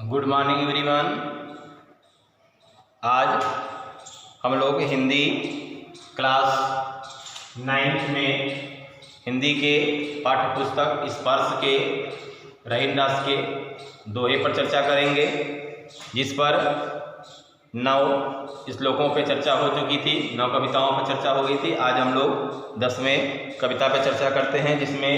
Good morning everyone. आज हम लोग हिंदी क्लास 9th में हिंदी के पाठ्य पुस्तक स्पर्श के रहीम दास के दोहे पर चर्चा करेंगे, जिस पर 9 श्लोकों पर चर्चा हो चुकी थी, 9 कविताओं पर चर्चा हो गई थी। आज हम लोग 10वें कविता पर चर्चा करते हैं, जिसमें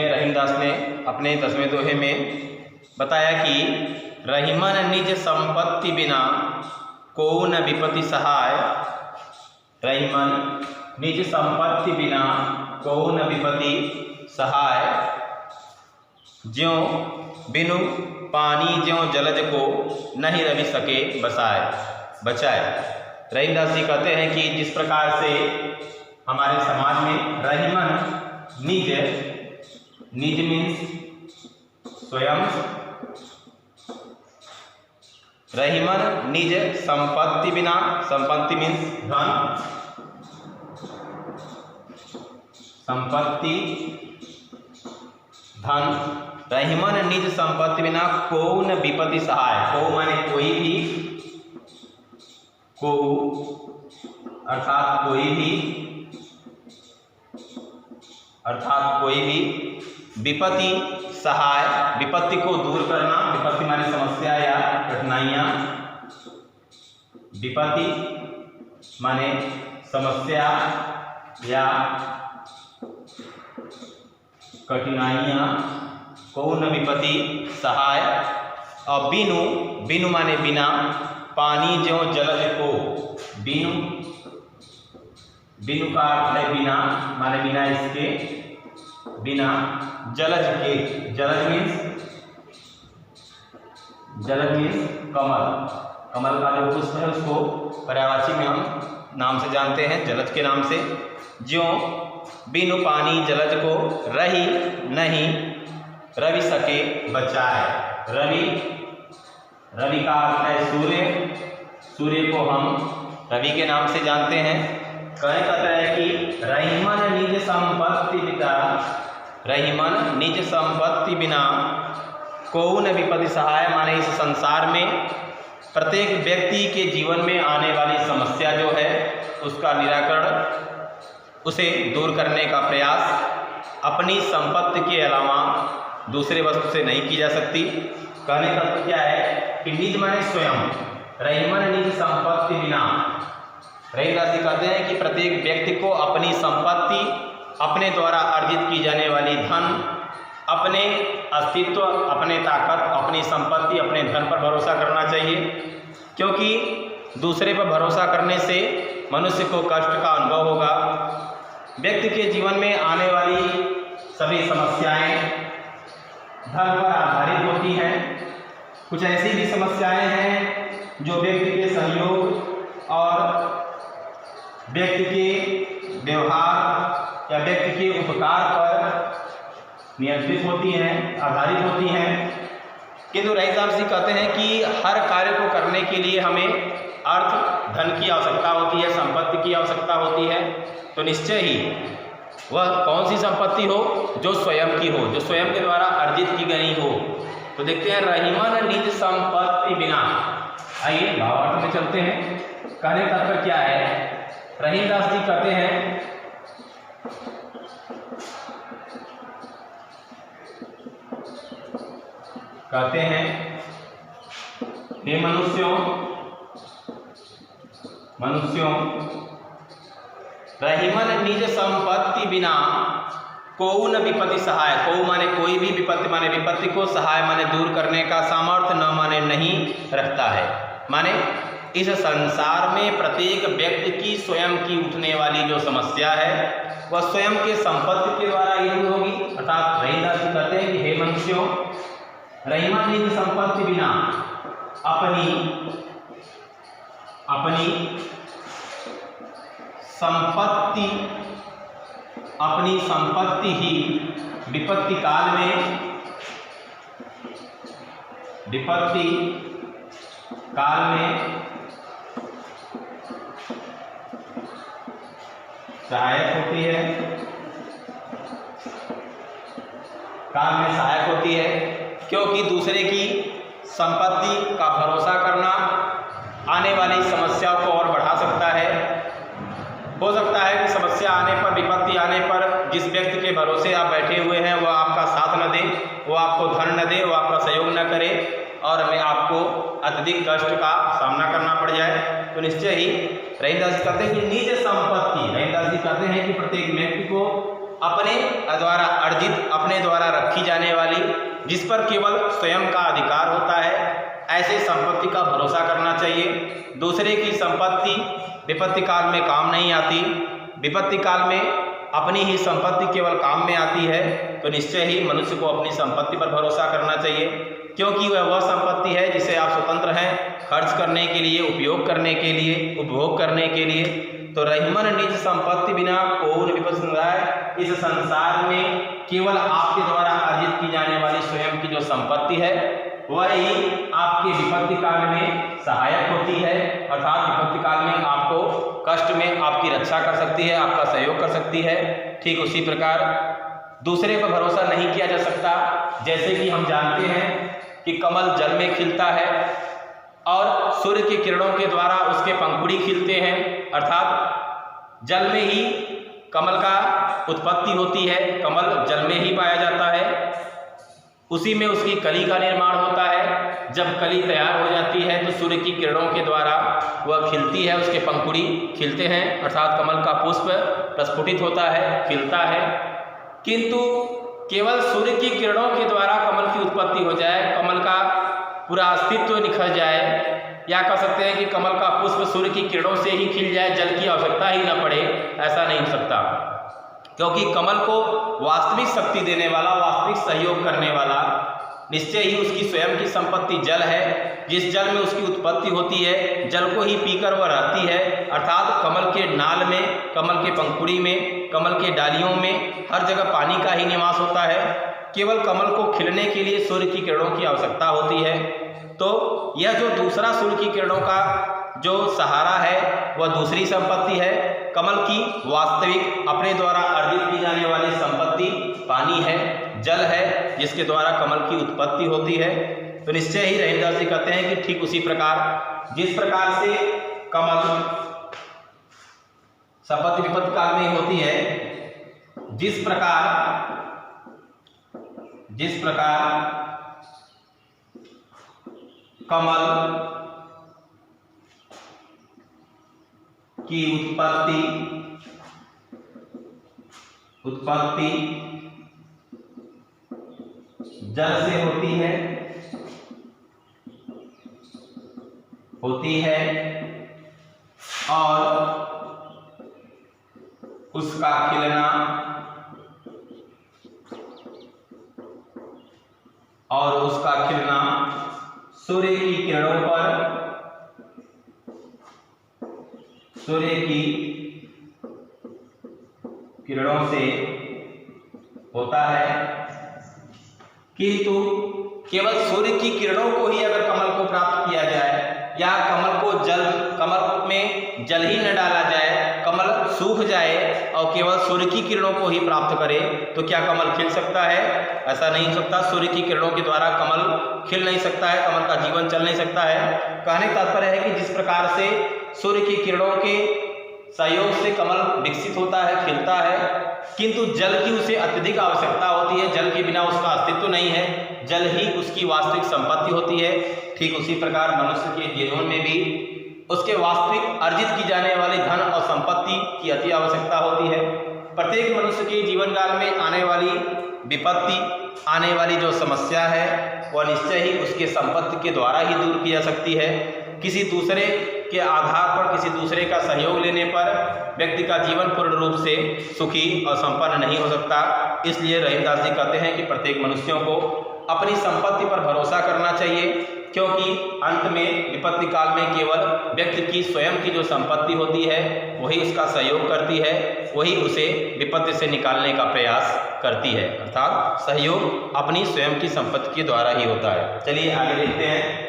रहीम दास ने अपने 10वें दोहे में बताया कि रहीमन निज संपत्ति बिना को न विपत्ति सहाय। रहीमन निज संपत्ति बिना को न विपत्ति सहाय। ज्यों बिनु पानी ज्यों जलज को नहीं रवि सके बचाए। रहीम दास जी कहते हैं कि जिस प्रकार से हमारे समाज में रहीमन निज मीन्स स्वयं, रहीमन निज संपत्ति बिना, संपत्ति मीन्स धन, संपत्ति धन। रहीमन निज संपत्ति बिना को न विपत्ति सहाय। को माने कोई भी, को अर्थात कोई भी विपत्ति सहाय, विपत्ति को दूर करना। विपत्ति माने समस्या या कठिनाइयाँ, विपत्ति माने समस्या या कठिनाइयाँ। कौन विपत्ति सहाय। और बिनु माने बिना, पानी ज्यों जलज को। बिनु का अर्थ है बिना, माने बिना इसके, बिना जलज के। जलज मीन्स कमल। कमल का जो पुष्प है उसको पर्यायवाची में हम नाम से जानते हैं, जलज के नाम से। ज्यों बिनु पानी जलज को रही नहीं रवि सके बचाए। रवि का अर्थ है सूर्य। सूर्य को हम रवि के नाम से जानते हैं। कहने का है कि रहीमन निज संपत्ति बिना को न विपत्ति सहाय। माने इस संसार में प्रत्येक व्यक्ति के जीवन में आने वाली समस्या जो है उसका निराकरण, उसे दूर करने का प्रयास अपनी संपत्ति के अलावा दूसरे वस्तु से नहीं की जा सकती। कहने का तो क्या है कि निज माने स्वयं, रहीमन निज संपत्ति बिना। रहीम दास जी कहते हैं कि प्रत्येक व्यक्ति को अपनी संपत्ति, अपने द्वारा अर्जित की जाने वाली धन, अपने अस्तित्व, अपने ताकत, अपनी संपत्ति, अपने धन पर भरोसा करना चाहिए, क्योंकि दूसरे पर भरोसा करने से मनुष्य को कष्ट का अनुभव होगा। व्यक्ति के जीवन में आने वाली सभी समस्याएं धन पर आधारित होती हैं। कुछ ऐसी भी समस्याएं हैं जो व्यक्ति के सहयोग और व्यक्ति के व्यवहार या व्यक्ति के उपकार पर नियंत्रित होती हैं, आधारित होती हैं। किंतु रहीम दास जी कहते हैं कि हर कार्य को करने के लिए हमें अर्थ धन की आवश्यकता होती है, संपत्ति की आवश्यकता होती है। तो निश्चय ही वह कौन सी संपत्ति हो जो स्वयं की हो, जो स्वयं के द्वारा अर्जित की गई हो। तो देखते हैं रहीमन निज संपत्ति बिना। आइए भावार्थ में चलते हैं। कहने का तात्पर्य क्या है। रहीम दास जी कहते हैं हे मनुष्यों, रहीमन निज संपत्ति बिना को न विपत्ति सहाय। को माने कोई भी विपत्ति, माने विपत्ति को, सहाय माने दूर करने का सामर्थ्य, न माने नहीं रखता है। माने इस संसार में प्रत्येक व्यक्ति की स्वयं की उठने वाली जो समस्या है वह स्वयं के संपत्ति के द्वारा ही दूर होगी। अर्थात रहीम दास जी कहते हैं कि हे मनुष्यों, रहीमन निज संपत्ति बिना, अपनी संपत्ति ही विपत्ति काल में सहायक होती है। काम में सहायक होती है, क्योंकि दूसरे की संपत्ति का भरोसा करना आने वाली समस्याओं को और बढ़ा सकता है। हो सकता है कि समस्या आने पर, विपत्ति आने पर जिस व्यक्ति के भरोसे आप बैठे हुए हैं वह आपका साथ न दे, वो आपको धन न दे, वो आपका सहयोग न करे और हमें आपको अत्यधिक कष्ट का सामना करना पड़ जाए। तो निश्चय ही रहीमदास जी कहते हैं कि निज संपत्ति, रहीमदास जी कहते हैं कि प्रत्येक व्यक्ति को अपने द्वारा अर्जित, अपने द्वारा रखी जाने वाली, जिस पर केवल स्वयं का अधिकार होता है, ऐसे संपत्ति का भरोसा करना चाहिए। दूसरे की संपत्ति विपत्ति काल में काम नहीं आती, विपत्ति काल में अपनी ही संपत्ति केवल काम में आती है। तो निश्चय ही मनुष्य को अपनी संपत्ति पर भरोसा करना चाहिए, क्योंकि वह संपत्ति है जिसे आप स्वतंत्र हैं खर्च करने के लिए, उपयोग करने के लिए, उपभोग करने के लिए। तो रहीमन निज संपत्ति बिना कौन विपद संग्राय, इस संसार में केवल आपके द्वारा अर्जित की जाने वाली स्वयं की जो संपत्ति है वह ही आपके विपत्ति काल में सहायक होती है, अर्थात विपत्ति काल में आपको कष्ट में आपकी रक्षा कर सकती है, आपका सहयोग कर सकती है। ठीक उसी प्रकार दूसरे पर भरोसा नहीं किया जा सकता। जैसे कि हम जानते हैं कि कमल जल में खिलता है और सूर्य की किरणों के द्वारा उसके पंखुड़ी खिलते हैं, अर्थात जल में ही कमल का उत्पत्ति होती है, कमल जल में ही पाया जाता है, उसी में उसकी कली का निर्माण होता है। जब कली तैयार हो जाती है तो सूर्य की किरणों के द्वारा वह खिलती है, उसके पंखुड़ी खिलते हैं, अर्थात कमल का पुष्प प्रस्फुटित होता है, खिलता है। किंतु केवल सूर्य की किरणों के द्वारा कमल की उत्पत्ति हो जाए, कमल का पूरा अस्तित्व निखर जाए, या कह सकते हैं कि कमल का पुष्प सूर्य की किरणों से ही खिल जाए, जल की आवश्यकता ही न पड़े, ऐसा नहीं हो सकता। क्योंकि कमल को वास्तविक शक्ति देने वाला, वास्तविक सहयोग करने वाला निश्चय ही उसकी स्वयं की संपत्ति जल है। जिस जल में उसकी उत्पत्ति होती है, जल को ही पीकर वह रहती है, अर्थात कमल के नाल में, कमल के पंखुड़ी में, कमल के डालियों में हर जगह पानी का ही निवास होता है। केवल कमल को खिलने के लिए सूर्य की किरणों की आवश्यकता होती है। तो यह जो दूसरा सूर्य की किरणों का जो सहारा है वह दूसरी संपत्ति है। कमल की वास्तविक अपने द्वारा अर्जित की जाने वाली संपत्ति पानी है, जल है, जिसके द्वारा कमल की उत्पत्ति होती है। तो निश्चय ही रहीमदास जी कहते हैं कि ठीक उसी प्रकार जिस प्रकार से कमल संपत्ति विपत्ति काल में होती है, जिस प्रकार कमल की उत्पत्ति जल से होती है और उसका खिलना सूर्य की किरणों पर, सूर्य की किरणों से होता है। किंतु केवल सूर्य की किरणों को ही अगर कमल को प्राप्त किया जाए, या कमल में जल ही न डाला जाए, कमल सूख जाए और केवल सूर्य की किरणों को ही प्राप्त करे, तो क्या कमल खिल सकता है? ऐसा नहीं हो सकता। सूर्य की किरणों के द्वारा कमल खिल नहीं सकता है, कमल का जीवन चल नहीं सकता है। कहने का तात्पर्य है कि जिस प्रकार से सूर्य की किरणों के सहयोग से कमल विकसित होता है, खिलता है, किंतु जल की उसे अत्यधिक आवश्यकता होती है, जल के बिना उसका अस्तित्व नहीं है, जल ही उसकी वास्तविक संपत्ति होती है। ठीक उसी प्रकार मनुष्य के जीवन में भी उसके वास्तविक अर्जित की जाने वाली धन और संपत्ति की अति आवश्यकता होती है। प्रत्येक मनुष्य के जीवन काल में आने वाली विपत्ति, आने वाली जो समस्या है वह निश्चय ही उसके संपत्ति के द्वारा ही दूर की जा सकती है। किसी दूसरे के आधार पर, किसी दूसरे का सहयोग लेने पर व्यक्ति का जीवन पूर्ण रूप से सुखी और संपन्न नहीं हो सकता। इसलिए रहीमदास जी कहते हैं कि प्रत्येक मनुष्यों को अपनी संपत्ति पर भरोसा करना चाहिए, क्योंकि अंत में विपत्ति काल में केवल व्यक्ति की स्वयं की जो संपत्ति होती है वही उसका सहयोग करती है, वही उसे विपत्ति से निकालने का प्रयास करती है, अर्थात सहयोग अपनी स्वयं की संपत्ति के द्वारा ही होता है। चलिए आगे देखते हैं।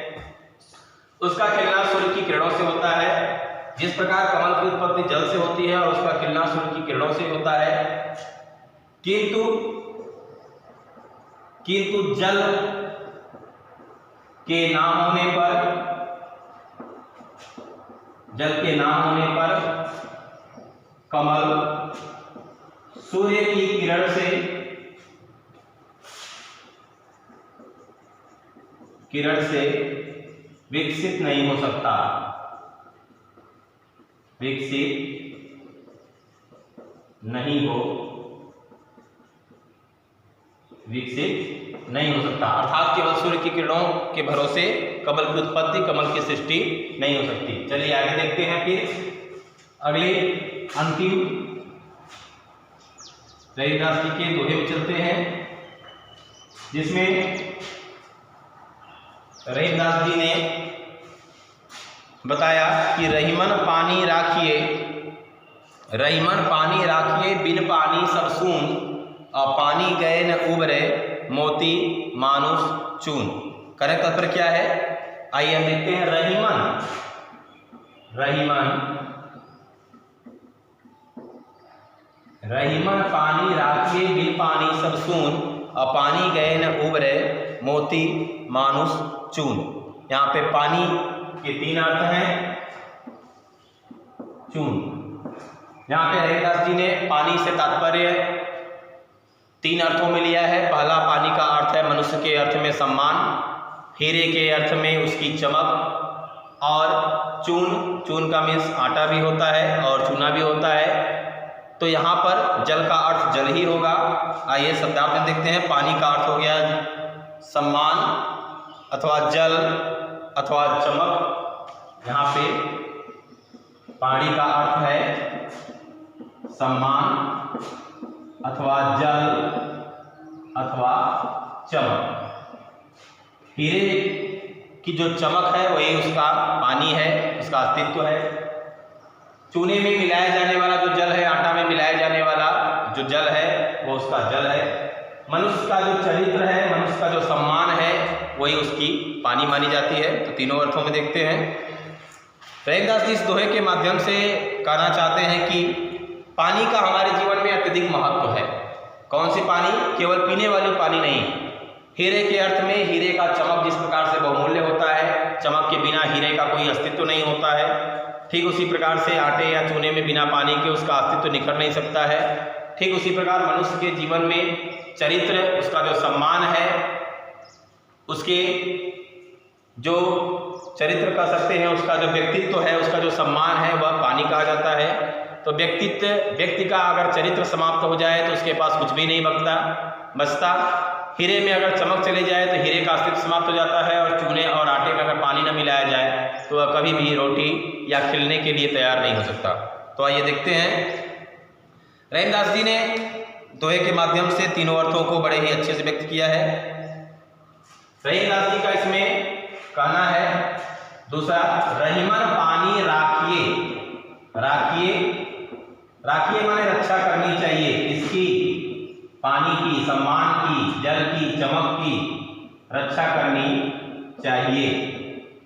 उसका खिलना सूर्य की किरणों से होता है। जिस प्रकार कमल की उत्पत्ति जल से होती है और उसका खिलना सूर्य की किरणों से होता है, किंतु किंतु जल के ना होने पर कमल सूर्य की किरण से विकसित नहीं हो सकता, अर्थात केवल सूर्य की किरणों के भरोसे कमल की उत्पत्ति, कमल की सृष्टि नहीं हो सकती। चलिए आगे देखते हैं फिर अगले अंतिम रहीमदास जी के दोहे में चलते हैं, जिसमें रहीमदास जी ने बताया कि रहीमन पानी राखिए बिन पानी सब सून, और पानी गए न उबरे मोती मानुष चून। करेक्ट तात्पर्य क्या है, आइए हम देखते हैं। रहीमन पानी राखिए बिन पानी सब सून, और पानी गए न उबरे मोती मानुष चून। यहाँ पे पानी के 3 अर्थ हैं, चून। यहाँ पे रहीमदास जी ने पानी से तात्पर्य 3 अर्थों में लिया है। पहला पानी का अर्थ है मनुष्य के अर्थ में सम्मान, हीरे के अर्थ में उसकी चमक, और चून का मीन्स आटा भी होता है और चूना भी होता है। तो यहाँ पर जल का अर्थ जल ही होगा। आइए शब्दार्थ में देखते हैं। पानी का अर्थ हो गया सम्मान अथवा जल अथवा चमक। यहाँ पे पानी का अर्थ है सम्मान अथवा जल अथवा चमक। हीरे की जो चमक है वही उसका पानी है, उसका अस्तित्व है। चूने में मिलाया जाने वाला जो जल है, आटा में मिलाया जाने वाला जो जल है वो उसका जल है। मनुष्य का जो चरित्र है, मनुष्य का जो सम्मान है, वही उसकी पानी मानी जाती है। तो तीनों अर्थों में देखते हैं। रहीमदास जी इस दोहे के माध्यम से कहना चाहते हैं कि पानी का हमारे जीवन में अत्यधिक महत्व है। कौन सी पानी? केवल पीने वाली पानी नहीं। हीरे के अर्थ में हीरे का चमक जिस प्रकार से बहुमूल्य होता है, चमक के बिना हीरे का कोई अस्तित्व नहीं होता है, ठीक उसी प्रकार से आटे या चूने में बिना पानी के उसका अस्तित्व निखर नहीं सकता है। ठीक उसी प्रकार मनुष्य के जीवन में चरित्र, उसका जो सम्मान है, उसके जो चरित्र कह सकते हैं, उसका जो व्यक्तित्व है, उसका जो सम्मान है, वह पानी कहा जाता है। तो व्यक्ति का अगर चरित्र समाप्त हो जाए तो उसके पास कुछ भी नहीं बचता। हीरे में अगर चमक चली जाए तो हीरे का अस्तित्व समाप्त हो जाता है, और चूने और आटे में अगर पानी न मिलाया जाए तो वह कभी भी रोटी या खिलने के लिए तैयार नहीं हो सकता। तो आइए देखते हैं। रहीमदास जी ने दोहे के माध्यम से तीनों अर्थों को बड़े ही अच्छे से व्यक्त किया है। रहीमदास जी का इसमें कहना है दूसरा, रहीमन पानी राखिए माने रक्षा करनी चाहिए। इसकी? पानी की, सम्मान की, जल की, चमक की रक्षा करनी चाहिए।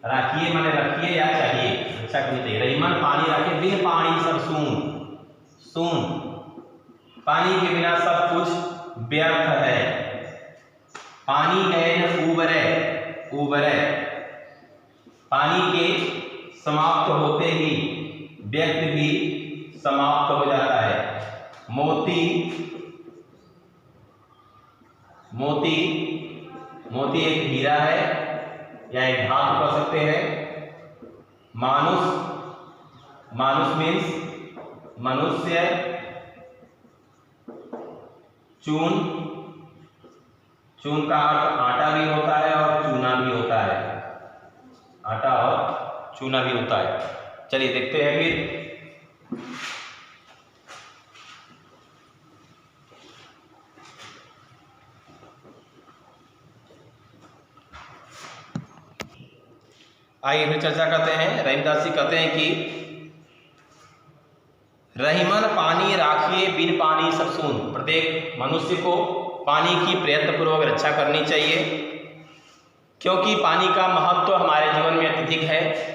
राखिए माने रखिए या चाहिए, रक्षा करनी चाहिए। रहीमन पानी राखिए बिन पानी सब सून, पानी के बिना सब कुछ व्यर्थ है। पानी गए न उबरे, पानी के समाप्त होते ही व्यक्ति भी समाप्त हो जाता है। मोती एक हीरा है या एक धातु कह सकते हैं। मानुष मीन्स मनुष्य। चून का अर्थ आटा भी होता है और चूना भी होता है। आटा और चूना भी होता है। चलिए देखते हैं फिर। आइए फिर चर्चा करते हैं। रहीमदास जी कहते हैं कि रहीमन पानी राखिए बिन पानी सब सून। प्रत्येक मनुष्य को पानी की प्रयत्नपूर्वक रक्षा करनी चाहिए, क्योंकि पानी का महत्व हमारे जीवन में अत्यधिक है।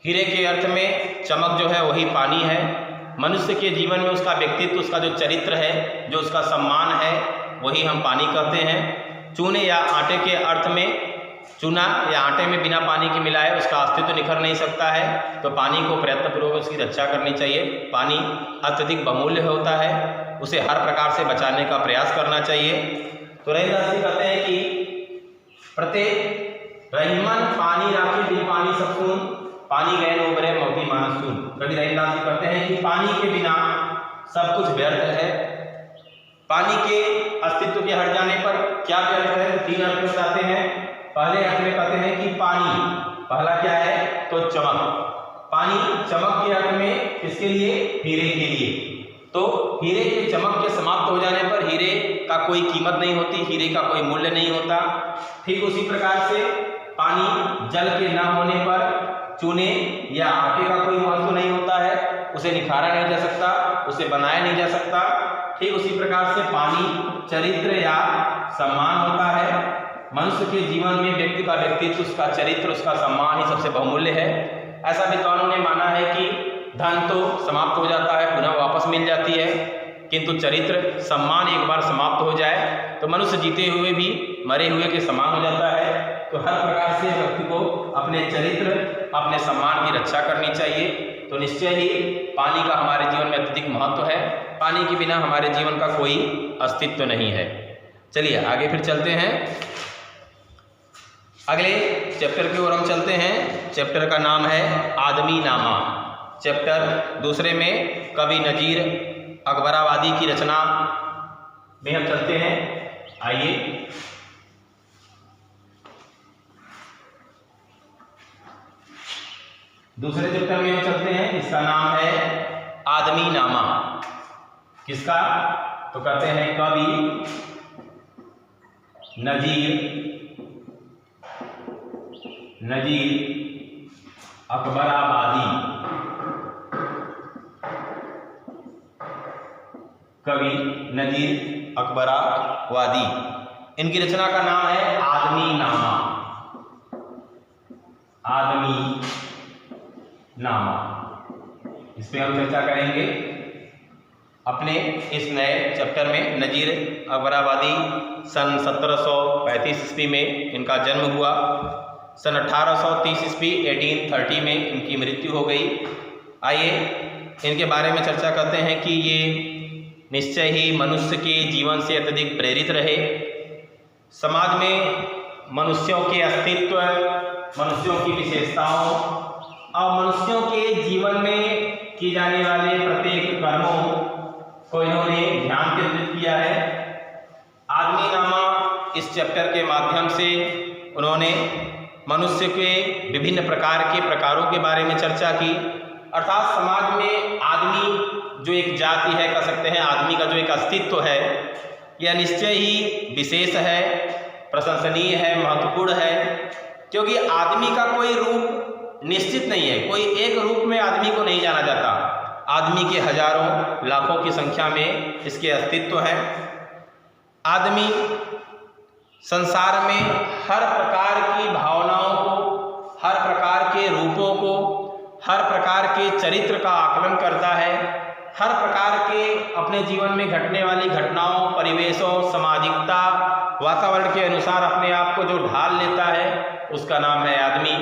हीरे के अर्थ में चमक जो है वही पानी है। मनुष्य के जीवन में उसका व्यक्तित्व, उसका जो चरित्र है, जो उसका सम्मान है, वही हम पानी कहते हैं। चूने या आटे के अर्थ में चूना या आटे में बिना पानी के मिलाए उसका अस्तित्व निखर नहीं सकता है, तो पानी को प्रयत्नपूर्वक उसकी रक्षा करनी चाहिए। पानी अत्यधिक बहुमूल्य होता है, उसे हर प्रकार से बचाने का प्रयास करना चाहिए। तो रहीमदास जी कहते हैं कि प्रत्येक रहीमन पानी राखी बिन पानी सब सून, पानी गए नो बरे मोती मानस सून। कवि रहीमदास जी कहते हैं कि पानी के बिना सब कुछ व्यर्थ है। पानी के अस्तित्व के हट जाने पर क्या व्यर्थ है? तीन अर्थ बताते हैं। पहले अर्थ में कहते हैं कि पानी, पहला क्या है? तो चमक। पानी चमक के अर्थ में किसके लिए? हीरे के लिए। तो हीरे के चमक के समाप्त हो जाने पर हीरे का कोई कीमत नहीं होती, हीरे का कोई मूल्य नहीं होता। ठीक उसी प्रकार से पानी जल के न होने पर चूने या आटे का कोई महत्व नहीं होता है, उसे निखारा नहीं जा सकता, उसे बनाया नहीं जा सकता। ठीक उसी प्रकार से पानी चरित्र या सम्मान होता है। मनुष्य के जीवन में व्यक्ति का व्यक्तित्व, उसका चरित्र, उसका सम्मान ही सबसे बहुमूल्य है। ऐसा विद्वानों ने माना है कि धन तो समाप्त हो जाता है, पुनः वापस मिल जाती है, किंतु चरित्र सम्मान एक बार समाप्त हो जाए तो मनुष्य जीते हुए भी मरे हुए के समान हो जाता है। तो हर प्रकार से व्यक्ति को अपने चरित्र, अपने सम्मान की रक्षा करनी चाहिए। तो निश्चय ही पानी का हमारे जीवन में अत्यधिक महत्व है। पानी के बिना हमारे जीवन का कोई अस्तित्व नहीं है। चलिए आगे फिर चलते हैं, अगले चैप्टर की ओर हम चलते हैं। चैप्टर का नाम है आदमी नामा। चैप्टर दूसरे में कवि नजीर अकबराबादी की रचना में हम चलते हैं। आइए दूसरे चैप्टर में हम चलते हैं, इसका नाम है आदमी नामा। किसका? तो कहते हैं कवि नजीर अकबराबादी। कवि नजीर अकबराबादी, इनकी रचना का नाम है आदमी नामा। आदमी नामा, इस पे हम चर्चा करेंगे अपने इस नए चैप्टर में। नजीर अकबराबादी सन 1735 ईस्वी में इनका जन्म हुआ। सन 1830 ईस्वी 1830 में इनकी मृत्यु हो गई। आइए इनके बारे में चर्चा करते हैं कि ये निश्चय ही मनुष्य के जीवन से अत्यधिक प्रेरित रहे। समाज में मनुष्यों के अस्तित्व, मनुष्यों की विशेषताओं और मनुष्यों के जीवन में किए जाने वाले प्रत्येक कर्मों को इन्होंने ध्यान केंद्रित किया है। आदमी नामा इस चैप्टर के माध्यम से उन्होंने मनुष्य के विभिन्न प्रकार के प्रकारों के बारे में चर्चा की। अर्थात समाज में आदमी जो एक जाति है, कह सकते हैं आदमी का जो एक अस्तित्व है, यह निश्चय ही विशेष है, प्रशंसनीय है, महत्वपूर्ण है। क्योंकि आदमी का कोई रूप निश्चित नहीं है, कोई एक रूप में आदमी को नहीं जाना जाता। आदमी के हजारों लाखों की संख्या में इसके अस्तित्व है। आदमी संसार में हर प्रकार की भावनाओं को, हर प्रकार के रूपों को, हर प्रकार के चरित्र का आकलन करता है। हर प्रकार के अपने जीवन में घटने वाली घटनाओं, परिवेशों, सामाजिकता, वातावरण के अनुसार अपने आप को जो ढाल लेता है उसका नाम है आदमी।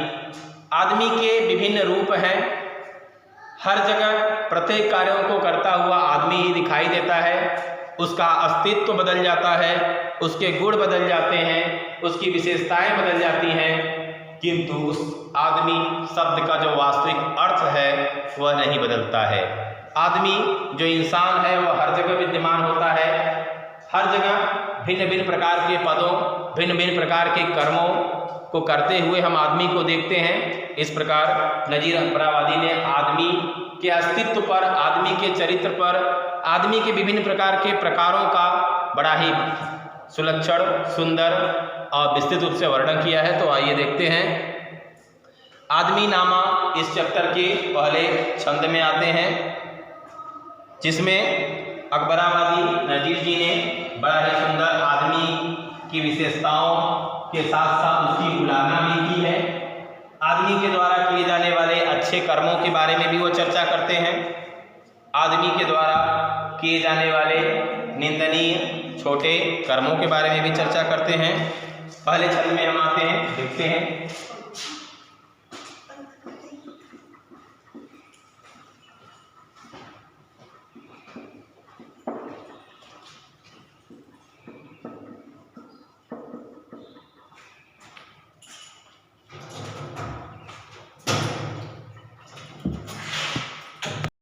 आदमी के विभिन्न रूप हैं। हर जगह प्रत्येक कार्यों को करता हुआ आदमी ही दिखाई देता है। उसका अस्तित्व बदल जाता है, उसके गुण बदल जाते हैं, उसकी विशेषताएं बदल जाती हैं, किंतु उस आदमी शब्द का जो वास्तविक अर्थ है वह नहीं बदलता है। आदमी जो इंसान है वह हर जगह विद्यमान होता है। हर जगह भिन्न भिन्न प्रकार के पदों, भिन्न भिन्न प्रकार के कर्मों को करते हुए हम आदमी को देखते हैं। इस प्रकार नजीर अकबराबादी ने आदमी के अस्तित्व पर, आदमी के चरित्र पर, आदमी के विभिन्न प्रकार के प्रकारों का बड़ा ही सुलक्षण, सुंदर और विस्तृत रूप से वर्णन किया है। तो आइए देखते हैं। आदमी नामा इस चैप्टर के पहले छंद में आते हैं, जिसमें अकबराबादी नजीर जी ने बड़ा ही सुंदर आदमी की विशेषताओं के साथ साथ उसकी उलाहना भी की है। आदमी के द्वारा किए जाने वाले अच्छे कर्मों के बारे में भी वो चर्चा करते हैं। आदमी के द्वारा किए जाने वाले निंदनीय, छोटे कर्मों के बारे में भी चर्चा करते हैं। पहले छंद में हम आते हैं, देखते हैं।